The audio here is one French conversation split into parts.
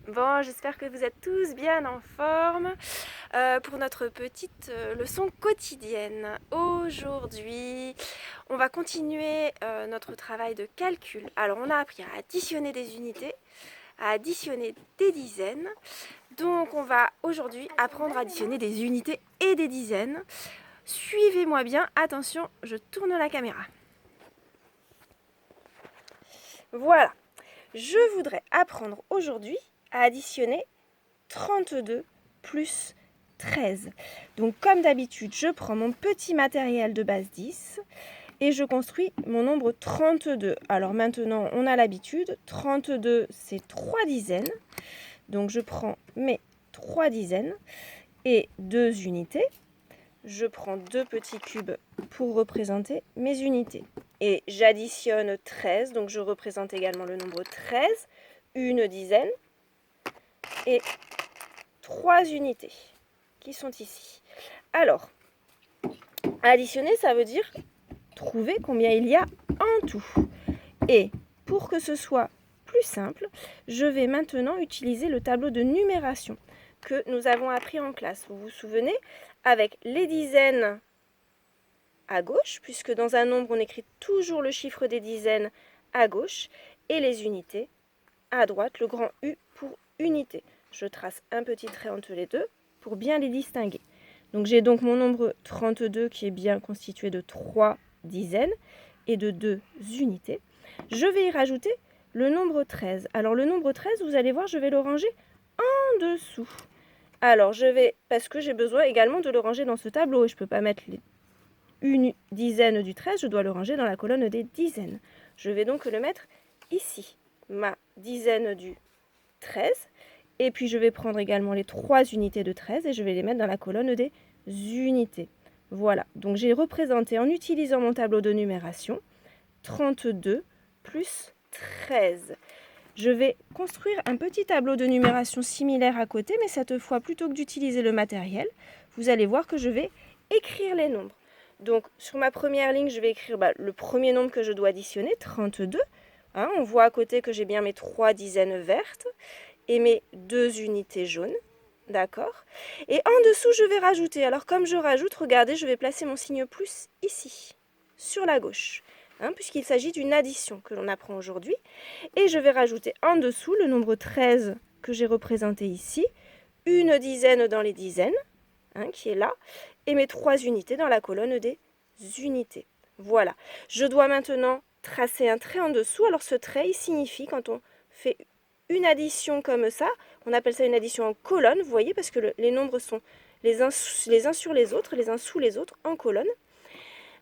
Bon, j'espère que vous êtes tous bien en forme pour notre petite leçon quotidienne. Aujourd'hui, on va continuer notre travail de calcul. Alors, on a appris à additionner des unités, à additionner des dizaines. Donc, on va aujourd'hui apprendre à additionner des unités et des dizaines. Suivez-moi bien. Attention, je tourne la caméra. Voilà. Je voudrais apprendre aujourd'hui à additionner 32 plus 13. Donc comme d'habitude, je prends mon petit matériel de base 10 et je construis mon nombre 32. Alors maintenant, on a l'habitude, 32 c'est 3 dizaines. Donc je prends mes 3 dizaines et 2 unités. Je prends 2 petits cubes pour représenter mes unités. Et j'additionne 13, donc je représente également le nombre 13, une dizaine et 3 unités qui sont ici. Alors, additionner, ça veut dire trouver combien il y a en tout. Et pour que ce soit plus simple, je vais maintenant utiliser le tableau de numération que nous avons appris en classe. Vous vous souvenez, avec les dizaines à gauche, puisque dans un nombre, on écrit toujours le chiffre des dizaines à gauche, et les unités à droite, le grand U pour unité. Je trace un petit trait entre les deux pour bien les distinguer. Donc j'ai donc mon nombre 32 qui est bien constitué de 3 dizaines et de 2 unités. Je vais y rajouter le nombre 13. Alors le nombre 13, vous allez voir, je vais le ranger en dessous. Alors je vais, parce que j'ai besoin également de le ranger dans ce tableau, et je ne peux pas mettre une dizaine du 13, je dois le ranger dans la colonne des dizaines. Je vais donc le mettre ici, ma dizaine du 13. Et puis je vais prendre également les 3 unités de 13 et je vais les mettre dans la colonne des unités. Voilà, donc j'ai représenté en utilisant mon tableau de numération 32 plus 13. Je vais construire un petit tableau de numération similaire à côté, mais cette fois, plutôt que d'utiliser le matériel, vous allez voir que je vais écrire les nombres. Donc sur ma première ligne, je vais écrire le premier nombre que je dois additionner, 32. On voit à côté que j'ai bien mes 3 dizaines vertes et mes 2 unités jaunes. D'accord. Et en dessous, je vais rajouter. Alors comme je rajoute, regardez, je vais placer mon signe plus ici, sur la gauche, puisqu'il s'agit d'une addition que l'on apprend aujourd'hui. Et je vais rajouter en dessous le nombre 13 que j'ai représenté ici, une dizaine dans les dizaines, qui est là, et mes 3 unités dans la colonne des unités. Voilà. Je dois maintenant tracer un trait en dessous. Alors ce trait, il signifie, quand on fait une addition comme ça, on appelle ça une addition en colonne, vous voyez, parce que les nombres sont les uns sur les autres, les uns sous les autres, en colonne.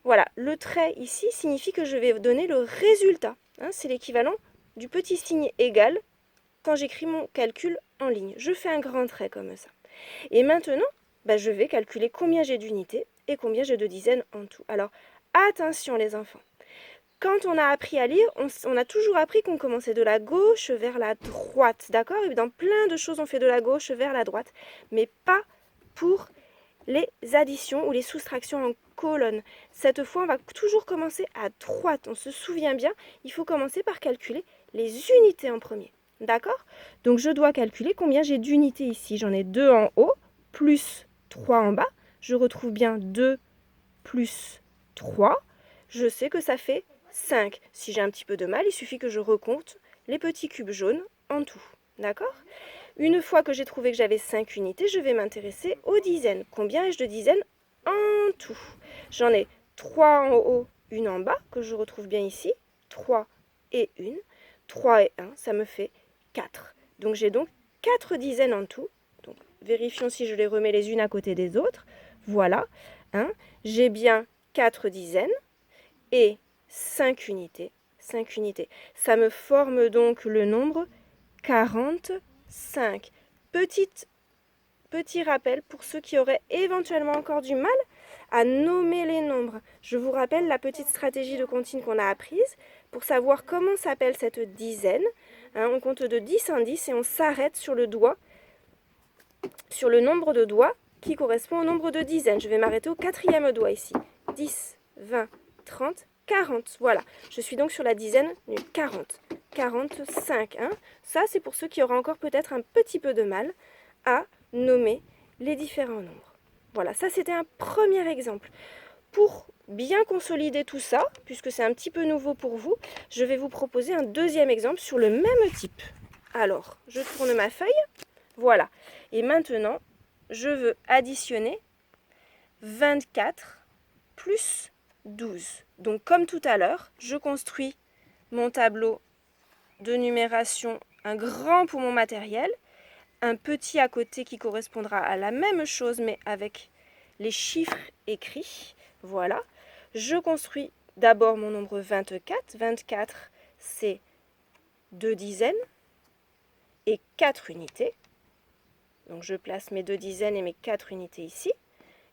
Voilà, le trait ici signifie que je vais donner le résultat. C'est l'équivalent du petit signe égal quand j'écris mon calcul en ligne. Je fais un grand trait comme ça. Et maintenant, je vais calculer combien j'ai d'unités et combien j'ai de dizaines en tout. Alors, attention les enfants. Quand on a appris à lire, on a toujours appris qu'on commençait de la gauche vers la droite, d'accord? Et dans plein de choses, on fait de la gauche vers la droite, mais pas pour les additions ou les soustractions en colonne. Cette fois, on va toujours commencer à droite. On se souvient bien, il faut commencer par calculer les unités en premier, d'accord? Donc, je dois calculer combien j'ai d'unités ici. J'en ai 2 en haut, plus 3 en bas. Je retrouve bien 2 plus 3. Je sais que ça fait 5. Si j'ai un petit peu de mal, il suffit que je recompte les petits cubes jaunes en tout. D'accord? Une fois que j'ai trouvé que j'avais 5 unités, je vais m'intéresser aux dizaines. Combien ai-je de dizaines en tout? J'en ai 3 en haut, une en bas, que je retrouve bien ici. 3 et 1. 3 et 1, ça me fait 4. Donc j'ai donc 4 dizaines en tout. Donc vérifions si je les remets les unes à côté des autres. Voilà. J'ai bien 4 dizaines et 5 unités. 5 unités. Ça me forme donc le nombre 45. Petit rappel pour ceux qui auraient éventuellement encore du mal à nommer les nombres. Je vous rappelle la petite stratégie de comptine qu'on a apprise pour savoir comment s'appelle cette dizaine. On compte de 10 en 10 et on s'arrête sur le doigt, sur le nombre de doigts qui correspond au nombre de dizaines. Je vais m'arrêter au 4e doigt ici. 10, 20, 30, 40. Voilà. Je suis donc sur la dizaine du 40. 45. Hein. Ça, c'est pour ceux qui auront encore peut-être un petit peu de mal à nommer les différents nombres. Voilà, ça c'était un premier exemple. Pour bien consolider tout ça, puisque c'est un petit peu nouveau pour vous, je vais vous proposer un deuxième exemple sur le même type. Alors, je tourne ma feuille. Voilà. Et maintenant, je veux additionner 24 plus 12. Donc, comme tout à l'heure, je construis mon tableau de numération, un grand pour mon matériel, un petit à côté qui correspondra à la même chose, mais avec les chiffres écrits. Voilà. Je construis d'abord mon nombre 24. 24, c'est 2 dizaines et 4 unités. Donc je place mes 2 dizaines et mes 4 unités ici.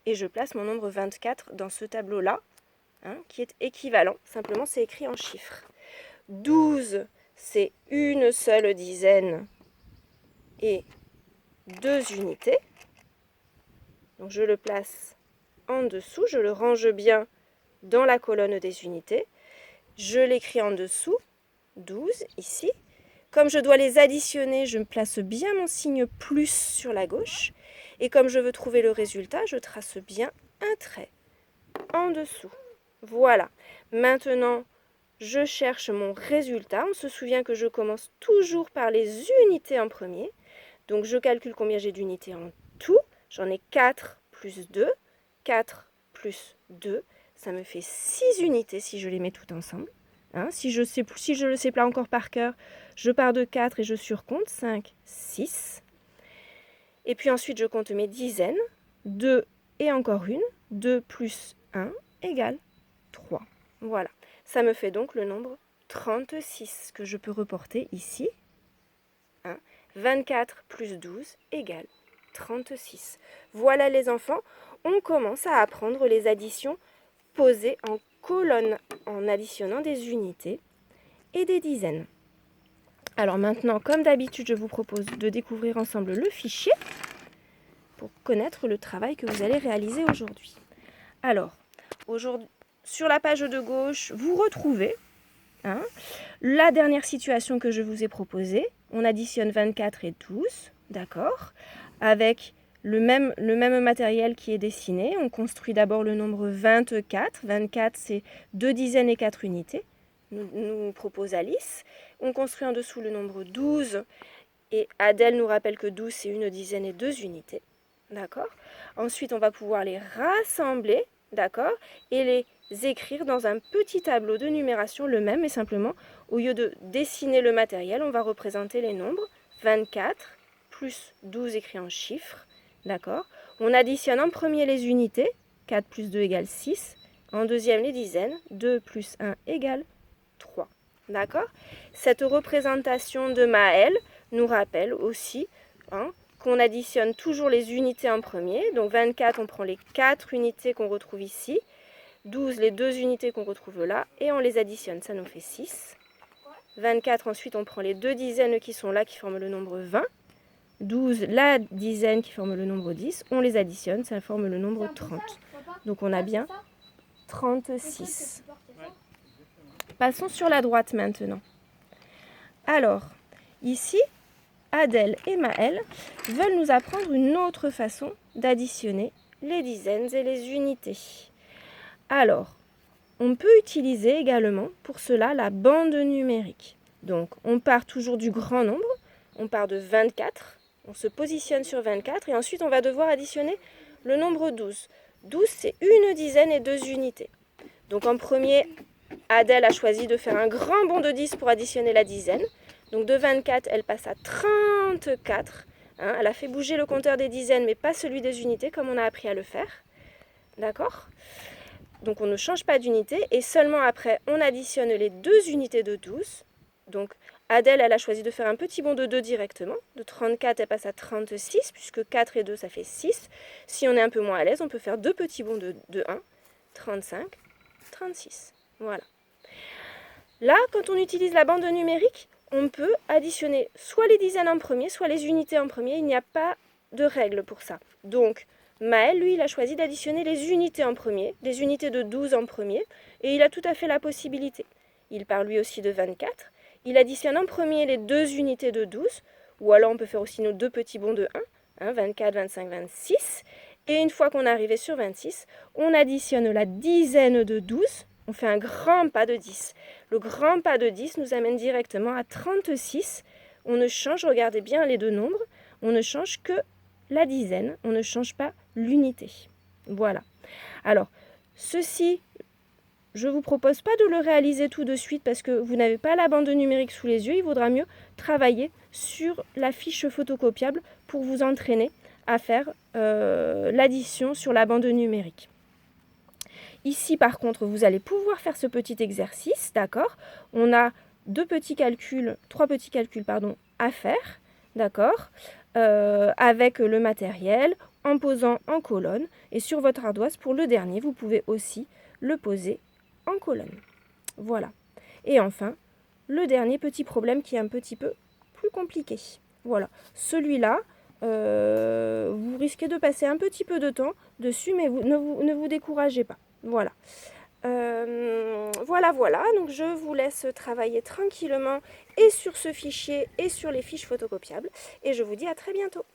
Et je place mon nombre 24 dans ce tableau-là, hein, qui est équivalent. Simplement, c'est écrit en chiffres. 12, c'est une seule dizaine et 2 unités. Donc je le place en dessous, je le range bien dans la colonne des unités. Je l'écris en dessous, 12 ici. Comme je dois les additionner, je me place bien mon signe plus sur la gauche. Et comme je veux trouver le résultat, je trace bien un trait en dessous. Voilà. Maintenant, je cherche mon résultat. On se souvient que je commence toujours par les unités en premier. Donc je calcule combien j'ai d'unités en tout. J'en ai 4 plus 2. 4 plus 2, ça me fait 6 unités si je les mets toutes ensemble. Hein, si je ne le sais pas encore par cœur, je pars de 4 et je surcompte. 5, 6. Et puis ensuite, je compte mes dizaines. 2 et encore une. 2 plus 1 égale 3. Voilà. Ça me fait donc le nombre 36 que je peux reporter ici. Hein. 24 plus 12 égale 36. Voilà les enfants, on commence à apprendre les additions posées en colonne en additionnant des unités et des dizaines. Alors maintenant, comme d'habitude, je vous propose de découvrir ensemble le fichier pour connaître le travail que vous allez réaliser aujourd'hui. Alors, aujourd'hui, sur la page de gauche, vous retrouvez la dernière situation que je vous ai proposée. On additionne 24 et 12, d'accord, avec le même matériel qui est dessiné. On construit d'abord le nombre 24. 24, c'est 2 dizaines et 4 unités, nous propose Alice. On construit en dessous le nombre 12, et Adèle nous rappelle que 12, c'est 1 dizaine et 2 unités, d'accord. Ensuite, on va pouvoir les rassembler, d'accord, et les écrire dans un petit tableau de numération, le même, mais simplement, au lieu de dessiner le matériel, on va représenter les nombres 24 plus 12 écrits en chiffres, d'accord. On additionne en premier les unités, 4 plus 2 égale 6, en deuxième les dizaines, 2 plus 1 égale 3, d'accord. Cette représentation de Maëlle nous rappelle aussi qu'on additionne toujours les unités en premier, donc 24, on prend les 4 unités qu'on retrouve ici, 12, les 2 unités qu'on retrouve là, et on les additionne, ça nous fait 6. 24, ensuite on prend les 2 dizaines qui sont là, qui forment le nombre 20. 12, la dizaine qui forme le nombre 10, on les additionne, ça forme le nombre 30. Donc on a bien 36. Passons sur la droite maintenant. Alors, ici, Adèle et Maëlle veulent nous apprendre une autre façon d'additionner les dizaines et les unités. Alors, on peut utiliser également pour cela la bande numérique. Donc, on part toujours du grand nombre, on part de 24, on se positionne sur 24 et ensuite on va devoir additionner le nombre 12. 12, c'est 1 dizaine et 2 unités. Donc en premier, Adèle a choisi de faire un grand bond de 10 pour additionner la dizaine. Donc de 24, elle passe à 34. Elle a fait bouger le compteur des dizaines, mais pas celui des unités, comme on a appris à le faire. D'accord ? Donc on ne change pas d'unité, et seulement après, on additionne les 2 unités de 12. Donc Adèle, elle a choisi de faire un petit bond de 2 directement. De 34, elle passe à 36, puisque 4 et 2, ça fait 6. Si on est un peu moins à l'aise, on peut faire 2 petits bonds de 1. 35, 36. Voilà. Là, quand on utilise la bande numérique, on peut additionner soit les dizaines en premier, soit les unités en premier. Il n'y a pas de règle pour ça. Donc, Maël, lui, il a choisi d'additionner les unités en premier, les unités de 12 en premier, et il a tout à fait la possibilité. Il part lui aussi de 24. il additionne en premier les 2 unités de 12, ou alors on peut faire aussi nos 2 petits bonds de 1, 24, 25, 26. Et une fois qu'on est arrivé sur 26, on additionne la dizaine de 12, on fait un grand pas de 10. Le grand pas de 10 nous amène directement à 36. On ne change, regardez bien les deux nombres, on ne change que la dizaine, on ne change pas l'unité. Voilà. Alors, ceci, je ne vous propose pas de le réaliser tout de suite parce que vous n'avez pas la bande numérique sous les yeux. Il vaudra mieux travailler sur la fiche photocopiable pour vous entraîner à faire l'addition sur la bande numérique. Ici, par contre, vous allez pouvoir faire ce petit exercice, d'accord? On a trois petits calculs, à faire, d'accord? Avec le matériel, en posant en colonne. Et sur votre ardoise, pour le dernier, vous pouvez aussi le poser en colonne. Voilà. Et enfin, le dernier petit problème qui est un petit peu plus compliqué. Voilà. Celui-là, vous risquez de passer un petit peu de temps dessus, mais ne vous découragez pas. Voilà. Voilà. Donc je vous laisse travailler tranquillement et sur ce fichier et sur les fiches photocopiables. Et je vous dis à très bientôt.